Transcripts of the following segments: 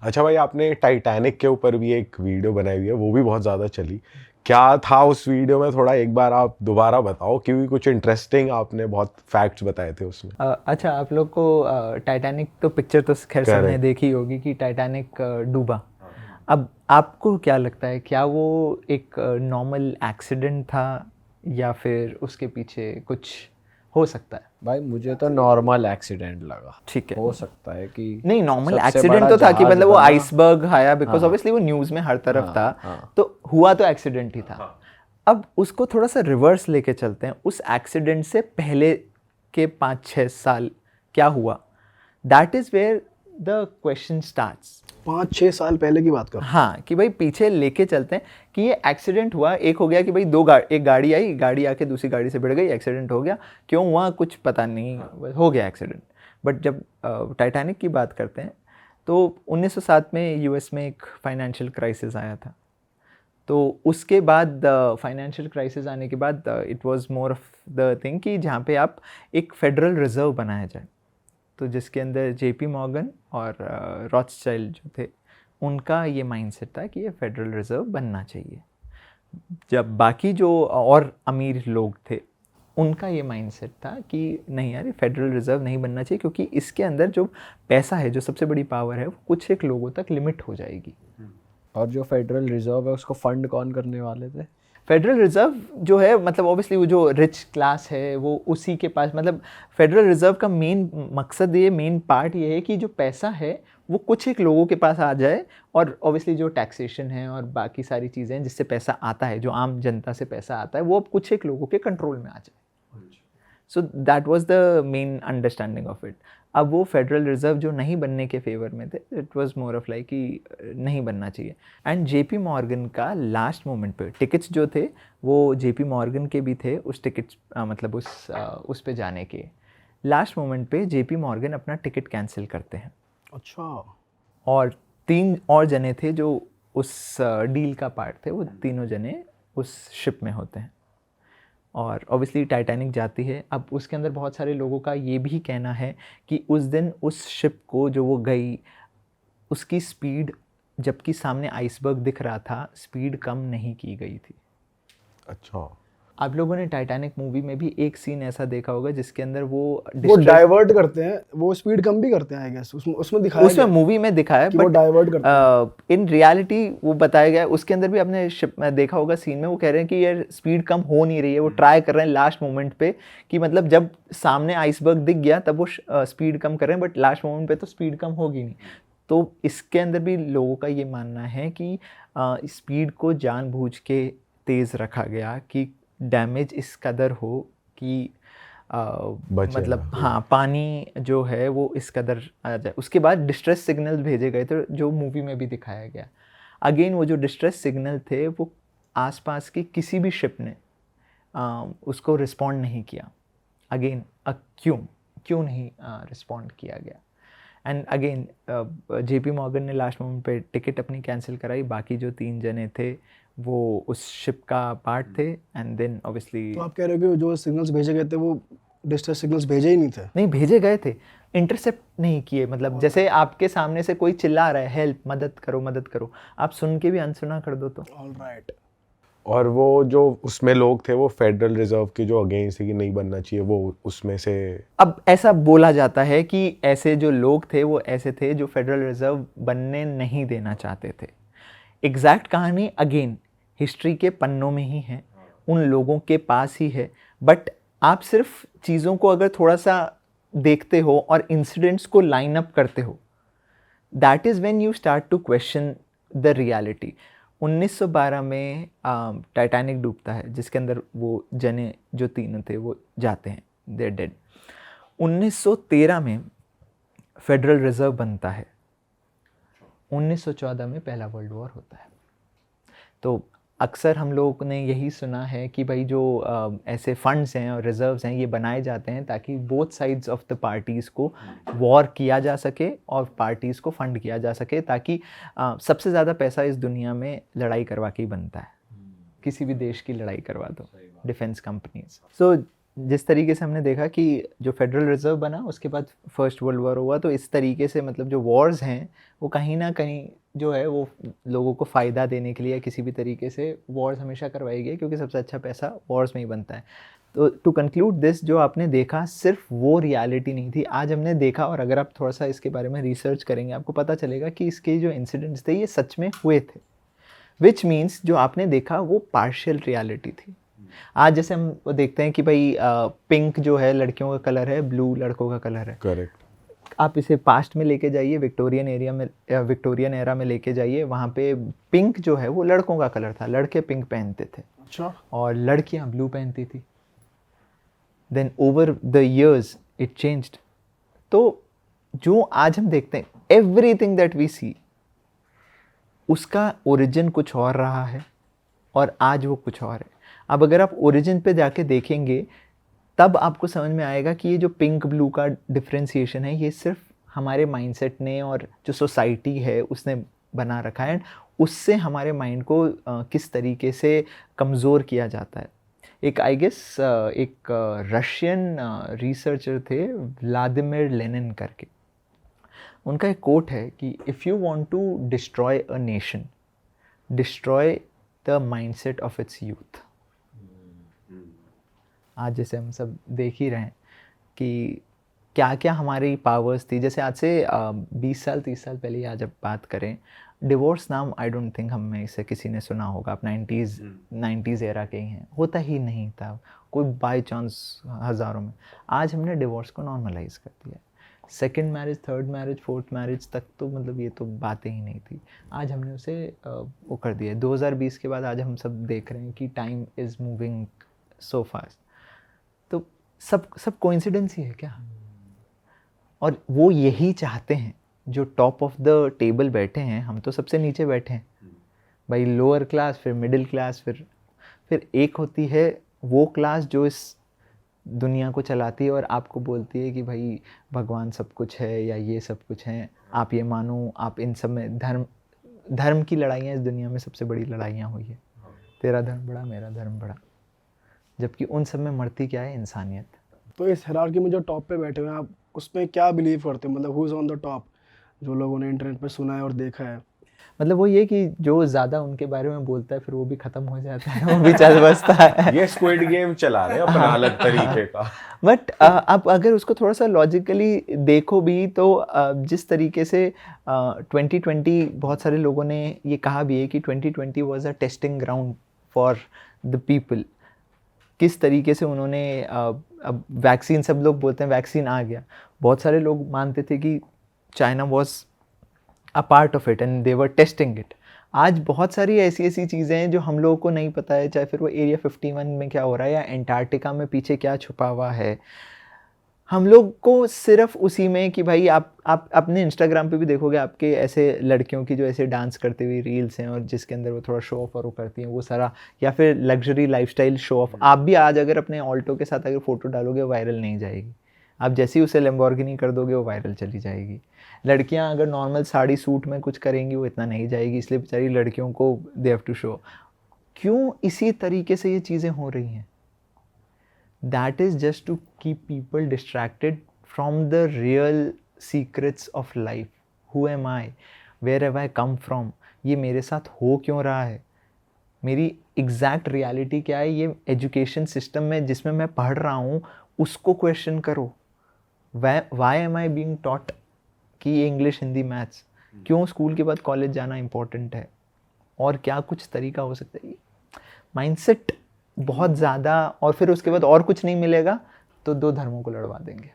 अच्छा भाई, आपने टाइटैनिक के ऊपर भी एक वीडियो बनाई हुई है, वो भी बहुत ज़्यादा चली। क्या था उस वीडियो में, थोड़ा एक बार आप दोबारा बताओ, क्योंकि कुछ इंटरेस्टिंग आपने बहुत फैक्ट्स बताए थे उसमें। अच्छा, आप लोग को टाइटैनिक तो पिक्चर तो खैर सबने करेक्ट। देखी होगी कि टाइटैनिक डूबा। अब आपको क्या लगता है, क्या वो एक नॉर्मल एक्सीडेंट था या फिर उसके पीछे कुछ हो सकता है? भाई मुझे तो नॉर्मल एक्सीडेंट लगा। ठीक है। हो सकता है कि नहीं, नॉर्मल सबसे एक्सीडेंट बड़ा तो था कि जहाज मतलब वो बना। आइसबर्ग आया, बिकॉज हाँ ऑब्वियसली वो न्यूज़ में हर तरफ था। हाँ हाँ। तो हुआ तो एक्सीडेंट ही था। अब उसको थोड़ा सा रिवर्स लेके चलते हैं, उस एक्सीडेंट से पहले के 5-6 साल क्या हुआ। That is where the question starts. 5-6 साल पहले की बात कर रहा हाँ, कि भाई पीछे लेके चलते हैं कि ये एक्सीडेंट हुआ। एक हो गया कि भाई एक गाड़ी आई, गाड़ी आके दूसरी गाड़ी से भिड़ गई, एक्सीडेंट हो गया। क्यों हुआ कुछ पता नहीं, बस हो गया एक्सीडेंट। बट जब टाइटैनिक की बात करते हैं तो 1907 में यूएस में एक फाइनेंशियल क्राइसिस आया था। तो उसके बाद फाइनेंशियल क्राइसिस आने के बाद it was more of the thing कि जहाँ पे आप एक फेडरल रिजर्व बनाया जाए, तो जिसके अंदर जेपी मॉर्गन और रॉथस्चाइल्ड जो थे, उनका ये माइंडसेट था कि ये फेडरल रिजर्व बनना चाहिए। जब बाकी जो और अमीर लोग थे, उनका ये माइंडसेट था कि नहीं यार, ये फेडरल रिजर्व नहीं बनना चाहिए, क्योंकि इसके अंदर जो पैसा है, जो सबसे बड़ी पावर है, वो कुछ एक लोगों तक लिमिट हो जाएगी। और जो फेडरल रिजर्व है उसको फंड कौन करने वाले थे? फेडरल रिजर्व जो है, मतलब ऑब्वियसली वो जो रिच क्लास है वो उसी के पास, मतलब फेडरल रिजर्व का मेन मकसद, ये मेन पार्ट ये है कि जो पैसा है वो कुछ एक लोगों के पास आ जाए, और ऑब्वियसली जो टैक्सेशन है और बाकी सारी चीज़ें हैं जिससे पैसा आता है, जो आम जनता से पैसा आता है, वो अब कुछ एक लोगों के कंट्रोल में आ जाए। So that was the main understanding of it. अब वो फेडरल रिजर्व जो नहीं बनने के फेवर में थे, it was more of like कि नहीं बनना चाहिए। एंड जेपी मॉर्गन का लास्ट मोमेंट पे टिकट्स जो थे, वो जेपी मॉर्गन के भी थे उस टिकट्स, मतलब उस पे जाने के लास्ट मोमेंट पे जेपी मॉर्गन अपना टिकट कैंसिल करते हैं। अच्छा। और 3 और जने थे जो उस डील का पार्ट थे, वो तीनों जने उस शिप में होते हैं। और ऑब्वियसली टाइटैनिक जाती है। अब उसके अंदर बहुत सारे लोगों का ये भी कहना है कि उस दिन उस शिप को जो वो गई, उसकी स्पीड, जबकि सामने आइसबर्ग दिख रहा था, स्पीड कम नहीं की गई थी। अच्छा। आप लोगों ने टाइटैनिक मूवी में भी एक सीन ऐसा देखा होगा जिसके अंदर वो डाइवर्ट करते हैं, वो स्पीड कम भी करते हैं आई गेस, उसमें दिखाया उसमें गया मूवी में दिखाया है, कि वो बट डाइवर्ट करते हैं। इन रियलिटी वो बताया गया है। उसके अंदर भी आपने शिप में देखा होगा सीन में, वो कह रहे हैं कि यार स्पीड कम हो नहीं रही है, वो ट्राई कर रहे हैं लास्ट मोमेंट पे, कि मतलब जब सामने आइसबर्ग दिख गया तब वो स्पीड कम कर रहे हैं, बट लास्ट मोमेंट पे तो स्पीड कम होगी नहीं। तो इसके अंदर भी लोगों का ये मानना है कि स्पीड को जानबूझ के तेज़ रखा गया कि डैमेज इस कदर हो कि बचे मतलब ना। हाँ, पानी जो है वो इस कदर आ जाए। उसके बाद डिस्ट्रेस सिग्नल भेजे गए थे, जो मूवी में भी दिखाया गया। अगेन वो जो डिस्ट्रेस सिग्नल थे, वो आसपास की किसी भी शिप ने उसको रिस्पॉन्ड नहीं किया। अगेन क्यों नहीं रिस्पॉन्ड किया गया। एंड अगेन जेपी मॉर्गन ने लास्ट मोमेंट पे टिकट अपनी कैंसिल कराई। बाकी जो 3 जने थे वो उस शिप का पार्ट थे। एंड देन ऑब्वियसली तो आप कह रहे हो कि जो सिग्नल्स भेजे गए थे वो डिस्ट्रेस सिग्नल्स भेजे ही नहीं थे? नहीं भेजे गए थे, इंटरसेप्ट नहीं किए। मतलब जैसे आपके सामने से कोई चिल्ला रहा है, हेल्प, मदद करो मदद करो, आप सुन के भी अनसुना कर दो तो। ऑलराइट। और वो जो उसमें लोग थे, वो फेडरल रिजर्व के जो अगेंस्ट है कि नहीं बनना चाहिए, वो उसमें से। अब ऐसा बोला जाता है कि ऐसे जो लोग थे वो ऐसे थे जो फेडरल रिजर्व बनने नहीं देना चाहते थे। एग्जैक्ट कहानी अगेन हिस्ट्री के पन्नों में ही है, उन लोगों के पास ही है। बट आप सिर्फ चीज़ों को अगर थोड़ा सा देखते हो और इंसिडेंट्स को लाइन अप करते हो, that is when you start to question the reality. 1912 में टाइटैनिक डूबता है, जिसके अंदर वो जने जो तीनों थे वो जाते हैं, दे डेड। 1913 में फेडरल रिजर्व बनता है। 1914 में पहला वर्ल्ड वॉर होता है। तो अक्सर हम लोग ने यही सुना है कि भाई जो ऐसे फंड्स हैं और रिजर्व्स हैं, ये बनाए जाते हैं ताकि both sides of the parties को वॉर किया जा सके और पार्टीज़ को फंड किया जा सके, ताकि सबसे ज़्यादा पैसा इस दुनिया में लड़ाई करवा के ही बनता है। किसी भी देश की लड़ाई करवा दो, डिफेंस कंपनीज। सो जिस तरीके से हमने देखा कि जो फेडरल रिजर्व बना उसके बाद फर्स्ट वर्ल्ड वॉर हुआ, तो इस तरीके से मतलब जो वॉर्स हैं वो कहीं ना कहीं जो है वो लोगों को फ़ायदा देने के लिए किसी भी तरीके से वॉर्स हमेशा करवाई गई, क्योंकि सबसे अच्छा पैसा वॉर्स में ही बनता है। तो टू कंक्लूड दिस, जो आपने देखा सिर्फ वो रियलिटी नहीं थी, आज हमने देखा, और अगर आप थोड़ा सा इसके बारे में रिसर्च करेंगे आपको पता चलेगा कि इसके जो इंसिडेंट्स थे ये सच में हुए थे, विच मीन्स जो आपने देखा वो पार्शियल रियलिटी थी। आज जैसे हम वो देखते हैं कि भाई पिंक जो है लड़कियों का कलर है, ब्लू लड़कों का कलर है। करेक्ट। आप इसे पास्ट में लेके जाइए, विक्टोरियन एरा में लेके जाइए, वहाँ पे पिंक जो है वो लड़कों का कलर था, लड़के पिंक पहनते थे अच्छा। और लड़कियाँ ब्लू पहनती थी। Then over the years it changed. तो जो आज हम देखते हैं, एवरीथिंग दैट वी सी, उसका ओरिजिन कुछ और रहा है और आज वो कुछ और है। अब अगर आप ओरिजिन पे जाके देखेंगे तब आपको समझ में आएगा कि ये जो पिंक ब्लू का डिफ्रेंसिएशन है ये सिर्फ हमारे माइंडसेट ने और जो सोसाइटी है उसने बना रखा है, उससे हमारे माइंड को किस तरीके से कमज़ोर किया जाता है। एक आई गेस एक रशियन रिसर्चर थे व्लादिमीर लेनिन करके, उनका एक कोट है कि if you want to destroy a nation, destroy the mindset of its youth. आज जैसे हम सब देख ही रहे हैं कि क्या क्या हमारी पावर्स थी। जैसे आज से 20 साल 30 साल पहले आज अब बात करें, डिवोर्स नाम आई डोंट थिंक हम में से किसी ने सुना होगा। आप 90s एरा के ही हैं, होता ही नहीं था कोई बाय चांस हज़ारों में। आज हमने डिवोर्स को नॉर्मलाइज कर दिया। Second marriage, third marriage, fourth marriage तक तो मतलब ये तो बातें ही नहीं थी, आज हमने उसे वो कर दिया। 2020 के बाद आज हम सब देख रहे हैं कि time is moving so fast. तो सब कोइंसिडेंस ही है क्या? और वो यही चाहते हैं जो टॉप ऑफ द टेबल बैठे हैं, हम तो सबसे नीचे बैठे हैं भाई, लोअर क्लास, फिर मिडिल क्लास, फिर एक होती है वो क्लास जो इस दुनिया को चलाती है और आपको बोलती है कि भाई भगवान सब कुछ है या ये सब कुछ है, आप ये मानो। आप इन सब में धर्म की लड़ाइयाँ इस दुनिया में सबसे बड़ी लड़ाइयाँ हुई है, तेरा धर्म बड़ा मेरा धर्म बड़ा, जबकि उन सब में मरती क्या है? इंसानियत। तो इस हायरार्की में जो टॉप पे बैठे हुए हैं, आप उसमें क्या बिलीव करते हो? मतलब who is on the top, जो लोगों ने इंटरनेट पे सुना है और देखा है? मतलब वो ये कि जो ज़्यादा उनके बारे में बोलता है फिर वो भी ख़त्म हो जाता है, वो भी चल बसता है। ये स्क्विड गेम चला रहे हैं अपना अलग तरीके का। बट आप अगर उसको थोड़ा सा लॉजिकली देखो भी तो जिस तरीके से 2020, बहुत सारे लोगों ने ये कहा भी है कि 2020 was a testing ground for the people. किस तरीके से उन्होंने अब वैक्सीन, सब लोग बोलते हैं वैक्सीन आ गया, बहुत सारे लोग मानते थे कि China was a part of it and they were testing it. आज बहुत सारी ऐसी चीज़ें हैं जो हम लोगों को नहीं पता है, चाहे फिर वो एरिया 51 में क्या हो रहा है या एंटार्क्टिका में पीछे क्या छुपा हुआ है। हम लोग को सिर्फ उसी में कि भाई आप अपने इंस्टाग्राम पे भी देखोगे आपके ऐसे लड़कियों की जो ऐसे डांस करते हुए रील्स हैं और जिसके अंदर वो थोड़ा शो ऑफ और वो करती हैं वो सारा, या फिर लग्जरी लाइफस्टाइल शो ऑफ। आप भी आज अगर अपने ऑल्टो के साथ अगर फ़ोटो डालोगे वायरल नहीं जाएगी, आप जैसे ही उसे लैम्बोर्गिनी कर दोगे वो वायरल चली जाएगी। लड़कियां अगर नॉर्मल साड़ी सूट में कुछ करेंगी वो इतना नहीं जाएगी, इसलिए बेचारी लड़कियों को दे हैव टू शो। क्यों इसी तरीके से ये चीज़ें हो रही हैं? That is just to keep people distracted from the real secrets of life. Who am I, where have I come from, ये मेरे साथ हो क्यों रहा है, मेरी एग्जैक्ट रियलिटी क्या है। ये एजुकेशन सिस्टम में जिसमें मैं पढ़ रहा हूँ उसको क्वेश्चन करो। Why am I being taught कि ये इंग्लिश, हिंदी, मैथ्स, क्यों स्कूल के बाद कॉलेज जाना इम्पोर्टेंट है, और क्या कुछ तरीका हो सकता है? माइंडसेट बहुत ज़्यादा, और फिर उसके बाद और कुछ नहीं मिलेगा तो दो धर्मों को लड़वा देंगे।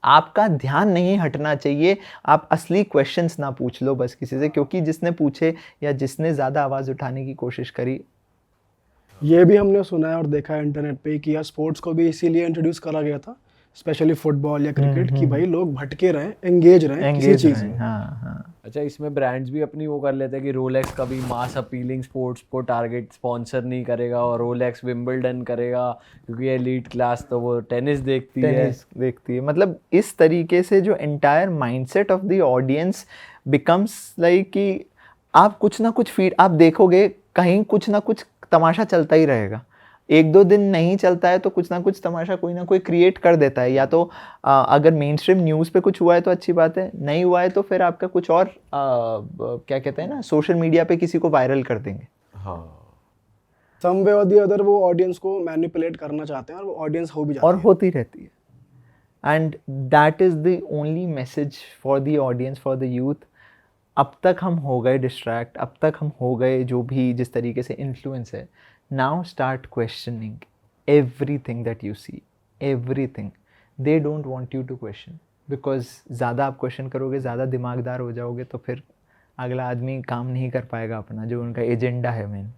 आपका ध्यान नहीं हटना चाहिए, आप असली क्वेश्चंस ना पूछ लो बस किसी से, क्योंकि जिसने पूछे या जिसने ज़्यादा आवाज़ उठाने की कोशिश करी। ये भी हमने सुना है और देखा है इंटरनेट पे कि यार स्पोर्ट्स को भी इसीलिए इंट्रोड्यूस करा गया था, स्पेशली फुटबॉल या क्रिकेट, कि भाई लोग भटके रहें, एंगेज रहें किसी चीज़ में। हाँ। अच्छा, इसमें ब्रांड्स भी अपनी वो कर लेते हैं कि रोलेक्स कभी मास अपीलिंग स्पोर्ट्स को टारगेट स्पॉन्सर नहीं करेगा और रोलेक्स विंबलडन करेगा क्योंकि एलीट क्लास तो वो टेनिस देखती है। मतलब इस तरीके से जो entire mindset of the audience becomes like कि आप कुछ ना कुछ फीड आप देखोगे, कहीं कुछ ना कुछ तमाशा चलता ही रहेगा। एक दो दिन नहीं चलता है तो कुछ ना कुछ तमाशा कोई ना कोई क्रिएट कर देता है, या तो अगर मेन स्ट्रीम न्यूज़ पे कुछ हुआ है तो अच्छी बात है, नहीं हुआ है तो फिर आपका कुछ और क्या कहते हैं ना, सोशल मीडिया पे किसी को वायरल कर देंगे। हाँ सम वे और दी अदर वो ऑडियंस को मैनिपुलेट करना चाहते हैं और वो ऑडियंस हो भी जाती और है। होती रहती है। And that is the only message for the audience, for the youth. अब तक हम हो गए डिस्ट्रैक्ट, अब तक हम हो गए जो भी जिस तरीके से इन्फ्लुएंस है। Now start questioning everything that you see, everything. They don't want you to question, because ज़्यादा आप क्वेश्चन करोगे, ज़्यादा दिमागदार हो जाओगे तो फिर अगला आदमी काम नहीं कर पाएगा अपना, जो उनका एजेंडा है मेन।